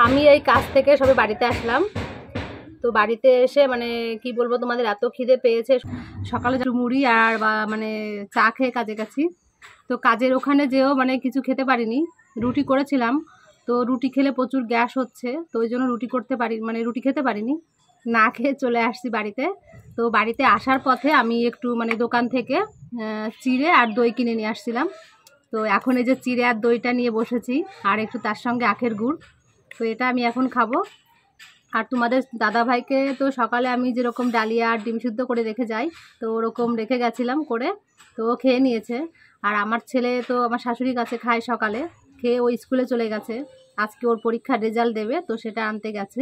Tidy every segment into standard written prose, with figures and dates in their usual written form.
আমি এই কাজ থেকে সবে বাড়িতে আসলাম। তো বাড়িতে এসে মানে কি বলবো তোমাদের, এত খিদে পেয়েছে। সকালে একটু মুড়ি আর মানে চা খেয়ে কাজে গেছি। তো কাজের ওখানে যেও মানে কিছু খেতে পারিনি, রুটি করেছিলাম। তো রুটি খেলে প্রচুর গ্যাস হচ্ছে, তো ওই জন্য রুটি খেতে পারিনি, না খেয়ে চলে আসছি বাড়িতে। তো বাড়িতে আসার পথে আমি একটু মানে দোকান থেকে চিড়ে আর দই কিনে নিয়ে আসছিলাম। তো এখন এই যে চিড়ে আর দইটা নিয়ে বসেছি, আর একটু তার সঙ্গে আখের গুড়। তো এটা আমি এখন খাবো। আর তোমাদের দাদাভাইকে তো সকালে আমি যেরকম ডালিয়া আর ডিম সিদ্ধ করে রেখে যাই, তো ওরকম রেখে গেছিলাম করে, তো ও খেয়ে নিয়েছে। আর আমার ছেলে তো আমার শাশুড়ির কাছে খায় সকালে, খেয়ে ও স্কুলে চলে গেছে। আজকে ওর পরীক্ষার রেজাল্ট দেবে, তো সেটা আনতে গেছে।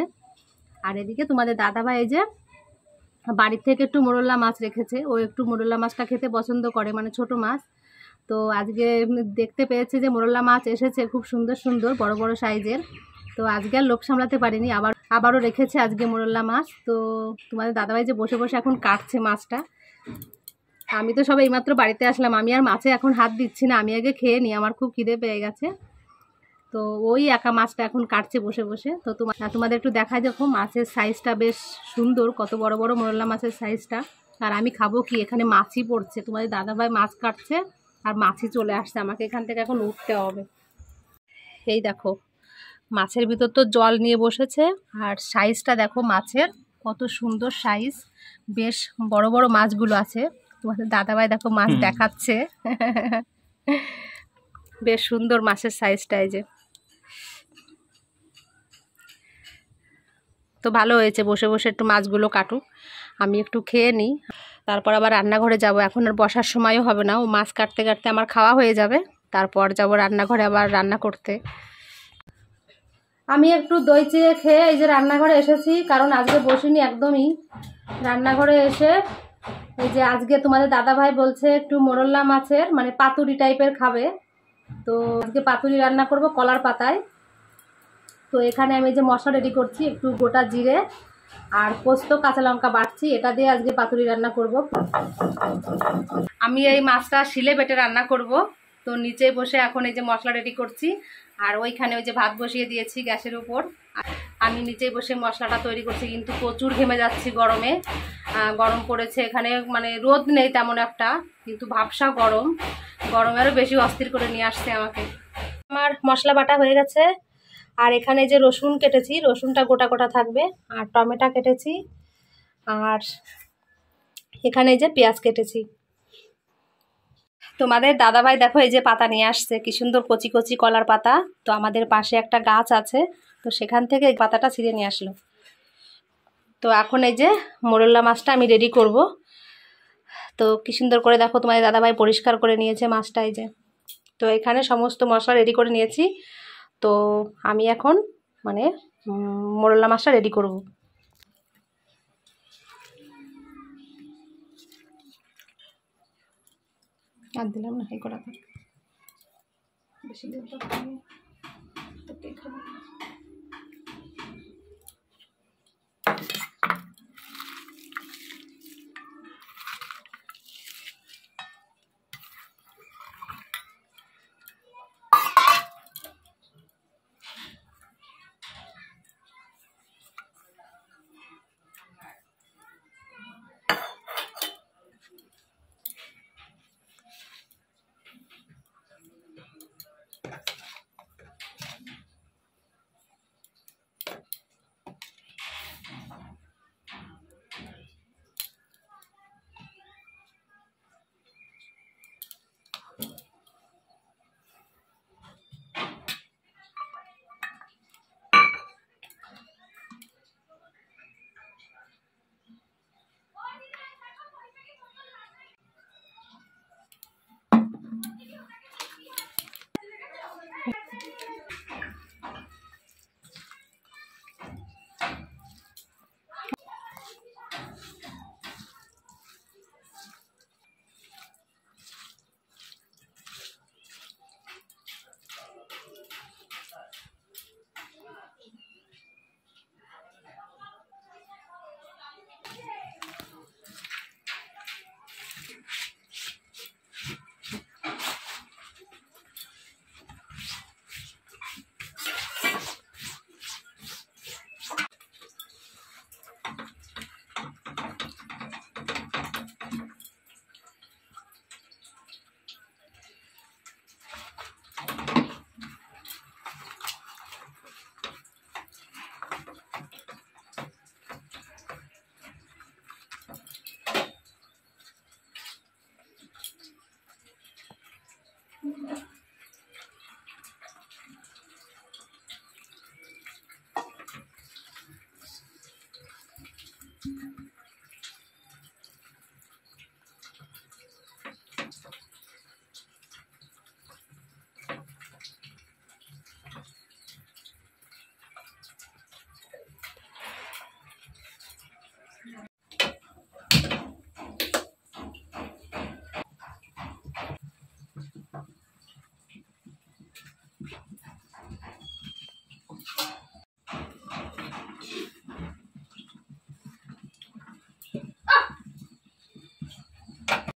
আর এদিকে তোমাদের দাদাভাই এই যে বাড়ির থেকে একটু মোরলা মাছ রেখেছে, ও একটু মোরলা মাছটা খেতে পছন্দ করে, মানে ছোট মাছ। তো আজকে দেখতে পেয়েছে যে মোরলা মাছ এসেছে, খুব সুন্দর সুন্দর বড় বড় সাইজের। তো আজকে আর লোভ সামলাতে পারিনি, আবারও রেখেছে আজকে মোরলা মাছ। তো তোমাদের দাদাভাই যে বসে বসে এখন কাটছে মাছটা। আমি তো সব এইমাত্র বাড়িতে আসলাম, আমি আর মাছে এখন হাত দিচ্ছি না, আমি আগে খেয়ে নিই, আমার খুব খিদে পেয়ে গেছে। তো ওই একা মাছটা এখন কাটছে বসে বসে। তো তোমাদের একটু দেখাই, দেখো মাছের সাইজটা বেশ সুন্দর, কত বড় বড় মোরলা মাছের সাইজটা। আর আমি খাবো কি, এখানে মাছই পড়ছে। তোমাদের দাদাভাই মাছ কাটছে আর মাছই চলে আসছে, আমাকে এখান থেকে এখন উঠতে হবে। এই দেখো মাছের ভিতর তো জল নিয়ে বসেছে, আর সাইজটা দেখো মাছের কত সুন্দর সাইজ, বেশ বড় বড় মাছগুলো আছে। তোমাদের দাদাভাই দেখো মাছ দেখাচ্ছে বেশ সুন্দর মাছের সাইজটা, এই যে। তো ভালো হয়েছে, বসে বসে একটু মাছগুলো কাটুক, আমি একটু খেয়ে নিই, তারপর আবার রান্নাঘরে যাব। এখন আর বসার সময়ও হবে না, ও মাছ কাটতে কাটতে আমার খাওয়া হয়ে যাবে, তারপর যাব রান্নাঘরে আবার রান্না করতে। আমি একটু দই চিড়ে খেয়ে এই যে রান্নাঘরে এসেছি, কারণ আজকে বসিনি একদমই। রান্নাঘরে এসে এই যে আজকে তোমাদের দাদাভাই বলছে একটু মোরলা মাছের মানে পাতুরি টাইপের খাবে। তো আজকে পাতুরি রান্না করব কলার পাতায়। তো এখানে আমি যে মশলা রেডি করছি, একটু গোটা জিরে আর পোস্ত কাঁচা লঙ্কা বাটছি, এটা দিয়ে আজকে পাতুরি রান্না করব। আমি এই মাছটা শিলে বেটে রান্না করব। তো নিচে বসে এখন এই যে মশলা রেডি করছি, আর ওইখানে ওই যে ভাত বসিয়ে দিয়েছি গ্যাসের উপর। আমি নিচে বসে মশলাটা তৈরি করছি, কিন্তু প্রচুর ঘেমে যাচ্ছি গরমে। গরম পড়েছে এখানে, মানে রোদ নেই তেমন একটা, কিন্তু ভাবসা গরম, গরমে আরও বেশি অস্থির করে নিয়ে আসছে আমাকে। আমার মশলা বাটা হয়ে গেছে, আর এখানে যে রসুন কেটেছি, রসুনটা গোটা গোটা থাকবে, আর টমেটো কেটেছি, আর এখানে এই যে পেঁয়াজ কেটেছি। তোমাদের দাদাভাই দেখো এই যে পাতা নিয়ে আসছে, কি সুন্দর কচি কচি কলার পাতা। তো আমাদের পাশে একটা গাছ আছে, তো সেখান থেকে এই পাতাটা ছিঁড়ে নিয়ে আসলো। তো এখন এই যে মোরলা মাছটা আমি রেডি করব। তো কি সুন্দর করে দেখো তোমাদের দাদাভাই পরিষ্কার করে নিয়েছে মাছটা, এই যে। তো এখানে সমস্ত মশলা রেডি করে নিয়েছি। তো আমি এখন মানে মোরলা মাছটা রেডি করব। আর দিলাম না, এই কটা বেশি দিন তো খাবো।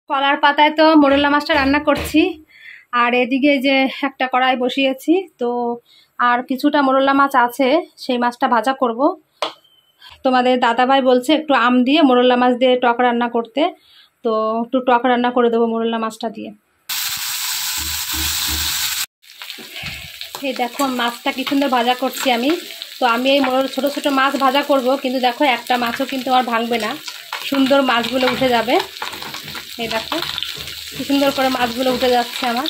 কলার পাতায় তো মোরলা মাছটা রান্না করছি, আর এদিকে যে একটা কড়াই বসিয়েছি, তো আর কিছুটা মোরলা মাছ আছে, সেই মাছটা ভাজা করব। তোমাদের দাদাভাই বলছে একটু আম দিয়ে মোরলা মাছ দিয়ে টক রান্না করতে, তো একটু টক রান্না করে দেবো মোরলা মাছটা দিয়ে। এই দেখো মাছটা কি সুন্দর ভাজা করছি আমি। তো আমি এই ছোট ছোট মাছ ভাজা করব, কিন্তু দেখো একটা মাছও কিন্তু আমার ভাঙবে না, সুন্দর মাছগুলো উঠে যাবে। এই দেখো কি সুন্দর করে মাছগুলো উঠে যাচ্ছে আমার।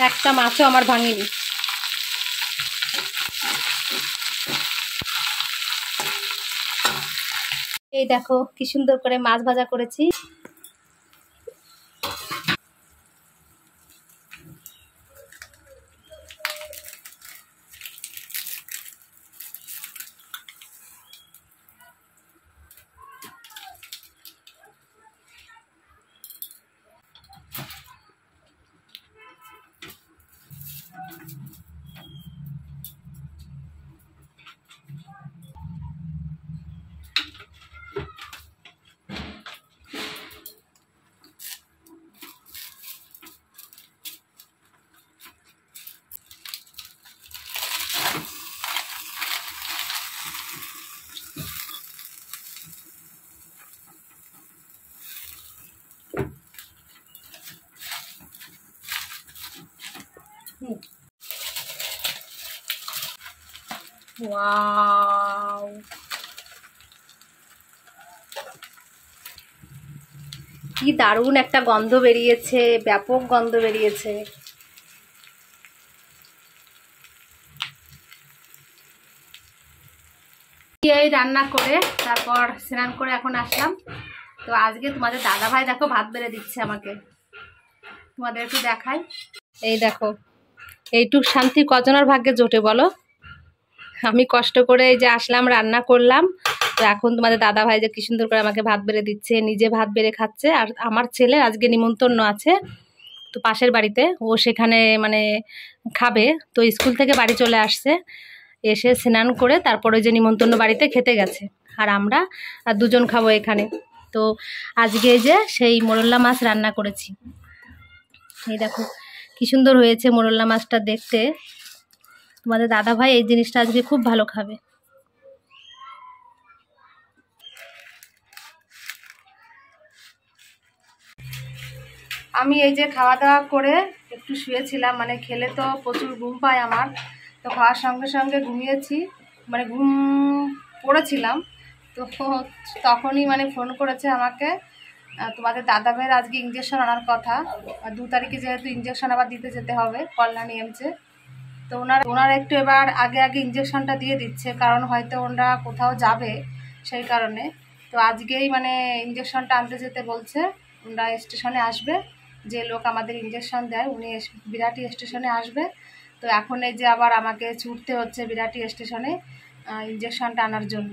একটা মাছও আমার ভাঙেনি। এই দেখো কি সুন্দর করে মাছ ভাজা করেছি। ওয়াও, কি দারুণ একটা গন্ধ বেরিয়েছে, ব্যাপক গন্ধ বেরিয়েছে। এই রান্না করে তারপর স্নান করে এখন আসলাম। তো আজকে তোমাদের দাদাভাই দেখো ভাত বেড়ে দিচ্ছে আমাকে, তোমাদের একটু দেখাই। এই দেখো এইটুক শান্তি কজনের ভাগ্যে জোটে বলো। আমি কষ্ট করে এই যে আসলাম, রান্না করলাম, তো এখন তোমাদের দাদাভাই যে কি সুন্দর করে আমাকে ভাত বেড়ে দিচ্ছে, নিজে ভাত বেড়ে খাচ্ছে। আর আমার ছেলে আজকে নিমন্ত্রণ আছে, তো পাশের বাড়িতে ও সেখানে মানে খাবে, তো স্কুল থেকে বাড়ি চলে আসছে, এসে স্নান করে তারপর ওই যে নিমন্ত্রণ বাড়িতে খেতে গেছে, আর আমরা দুজন খাবো এখানে। তো আজকে এই যে সেই মোরলা মাছ রান্না করেছি। এই দেখো কি সুন্দর হয়েছে মোরলা মাছটা দেখতে। তোমাদের দাদাভাই এই জিনিসটা আজকে খুব ভালো খাবে। আমি এই যে খাওয়া দাওয়া করে একটু শুয়েছিলাম, মানে খেলে তো প্রচুর ঘুম পায় আমার, তো খাওয়ার সঙ্গে সঙ্গে ঘুমিয়েছি, মানে ঘুম পড়েছিলাম। তো তখনই মানে ফোন করেছে আমাকে, তোমাদের দাদাভাইয়ের আজকে ইঞ্জেকশন আনার কথা, 2 তারিখে যেহেতু ইঞ্জেকশন আবার দিতে যেতে হবে কল্যাণী এমসে। তো ওনারা একটু এবার আগে আগে ইঞ্জেকশনটা দিয়ে দিচ্ছে, কারণ হয়তো ওনারা কোথাও যাবে সেই কারণে। তো আজকেই মানে ইঞ্জেকশনটা আনতে যেতে বলছে, ওনারা স্টেশনে আসবে, যে লোক আমাদের ইঞ্জেকশন দেয় উনি বিরাটি স্টেশনে আসবে। তো এখন এই যে আবার আমাকে ছুটতে হচ্ছে বিরাটি স্টেশনে ইঞ্জেকশনটা আনার জন্য।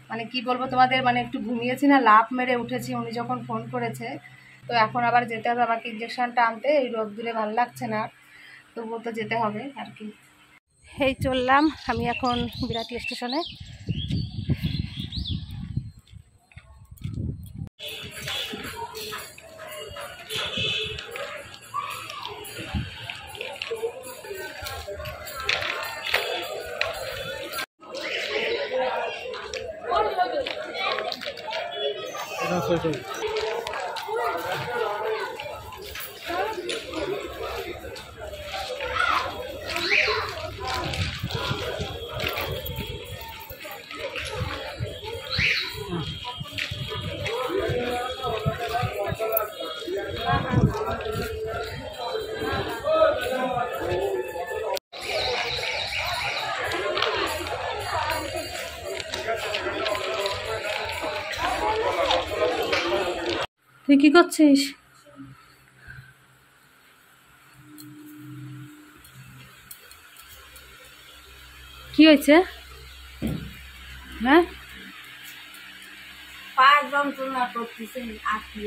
মানে কি বলবো তোমাদের, মানে একটু ঘুমিয়েছি না, লাফ মেরে উঠেছি উনি যখন ফোন করেছে। তো এখন আবার যেতে হবে আমাকে ইঞ্জেকশনটা আনতে, এই রোদ্দুরে ভালো লাগছে না, তবুও তো যেতে হবে আর কি। এই চললাম আমি এখন বিরাটি স্টেশনে। তুই কি করছিস? কি হয়েছে? হ্যাঁ, পায়ের যন্ত্রণা করতেছে। আর কি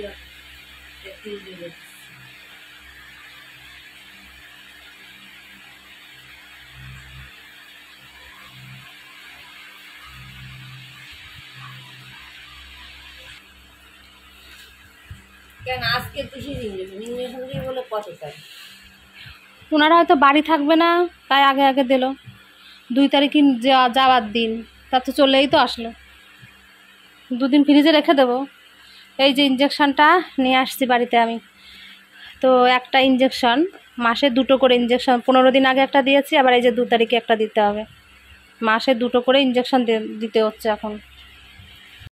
কেন আজকে কিসের ইঞ্জেকশন? ইঞ্জেকশন দিয়ে বলে কত তারিখ? ওনারা হয়তো বাড়ি থাকবে না, তাই আগে আগে দিল। 2 তারিখই যাওয়ার দিন, তা তো চলেই তো আসলো। 2 দিন ফ্রিজে রেখে দেবো। এই যে ইঞ্জেকশনটা নিয়ে আসছি বাড়িতে আমি। তো একটা ইঞ্জেকশন, মাসে 2টো করে ইঞ্জেকশন, 15 দিন আগে একটা দিয়েছি, আবার এই যে 2 তারিখে একটা দিতে হবে। মাসে 2টো করে ইঞ্জেকশন দিতে হচ্ছে এখন।